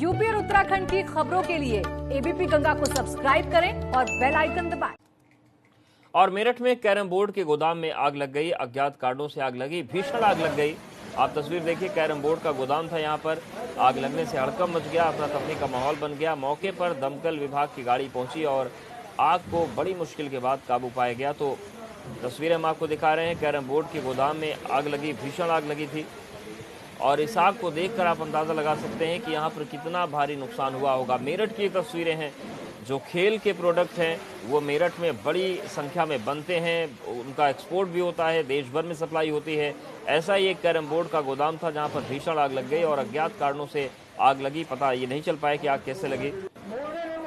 UP और उत्तराखंड की खबरों के लिए एबीपी गंगा को सब्सक्राइब करें और बेल आइकन दबाएं। और मेरठ में कैरम बोर्ड के गोदाम में आग लग गई। अज्ञात कारणों से आग लगी, भीषण आग लग गई। आप तस्वीर देखिए, कैरम बोर्ड का गोदाम था। यहाँ पर आग लगने से हड़कंप मच गया, अफरा तफरी का माहौल बन गया। मौके पर दमकल विभाग की गाड़ी पहुंची और आग को बड़ी मुश्किल के बाद काबू पाया गया। तो तस्वीरें हम आपको दिखा रहे हैं, कैरम बोर्ड के गोदाम में आग लगी, भीषण आग लगी थी। और इस आग को देखकर आप अंदाज़ा लगा सकते हैं कि यहाँ पर कितना भारी नुकसान हुआ होगा। मेरठ की तस्वीरें हैं। जो खेल के प्रोडक्ट हैं वो मेरठ में बड़ी संख्या में बनते हैं, उनका एक्सपोर्ट भी होता है, देश भर में सप्लाई होती है। ऐसा ही एक कैरम बोर्ड का गोदाम था जहाँ पर भीषण आग लग गई और अज्ञात कारणों से आग लगी। पता ये नहीं चल पाया कि आग कैसे लगी।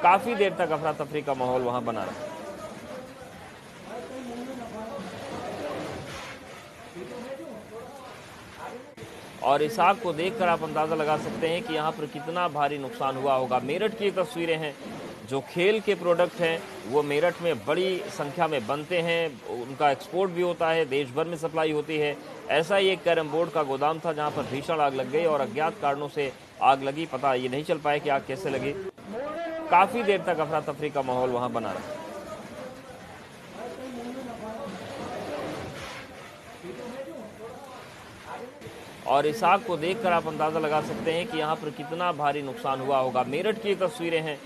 काफ़ी देर तक अफरा तफरी का माहौल वहाँ बना रहा। और इस आग को देखकर आप अंदाज़ा लगा सकते हैं कि यहाँ पर कितना भारी नुकसान हुआ होगा। मेरठ की तस्वीरें हैं। जो खेल के प्रोडक्ट हैं वो मेरठ में बड़ी संख्या में बनते हैं, उनका एक्सपोर्ट भी होता है, देश भर में सप्लाई होती है। ऐसा ही एक कैरम बोर्ड का गोदाम था जहाँ पर भीषण आग लग गई और अज्ञात कारणों से आग लगी। पता ये नहीं चल पाया कि आग कैसे लगी। काफ़ी देर तक अफरा तफरी का माहौल वहाँ बना रहा। और इस आग को देखकर आप अंदाज़ा लगा सकते हैं कि यहाँ पर कितना भारी नुकसान हुआ होगा। मेरठ की तस्वीरें हैं।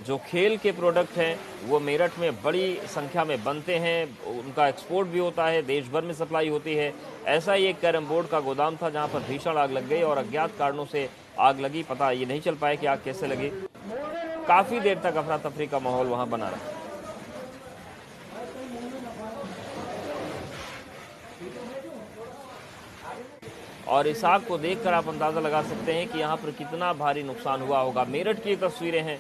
जो खेल के प्रोडक्ट हैं वो मेरठ में बड़ी संख्या में बनते हैं, उनका एक्सपोर्ट भी होता है, देश भर में सप्लाई होती है। ऐसा ही एक कैरम बोर्ड का गोदाम था जहाँ पर भीषण आग लग गई और अज्ञात कारणों से आग लगी। पता ये नहीं चल पाया कि आग कैसे लगी। काफ़ी देर तक अफरा तफरी का माहौल वहाँ बना रहा। और इस आग को देखकर आप अंदाज़ा लगा सकते हैं कि यहाँ पर कितना भारी नुकसान हुआ होगा। मेरठ की तस्वीरें हैं।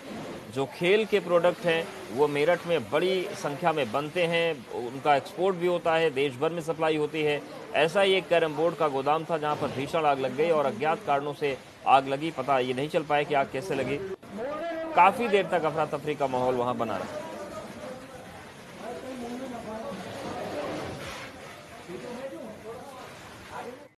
जो खेल के प्रोडक्ट हैं वो मेरठ में बड़ी संख्या में बनते हैं, उनका एक्सपोर्ट भी होता है, देश भर में सप्लाई होती है। ऐसा ही एक कैरम बोर्ड का गोदाम था जहाँ पर भीषण आग लग गई और अज्ञात कारणों से आग लगी। पता ये नहीं चल पाया कि आग कैसे लगी। काफ़ी देर तक अफरा तफरी का माहौल वहाँ बना रहा।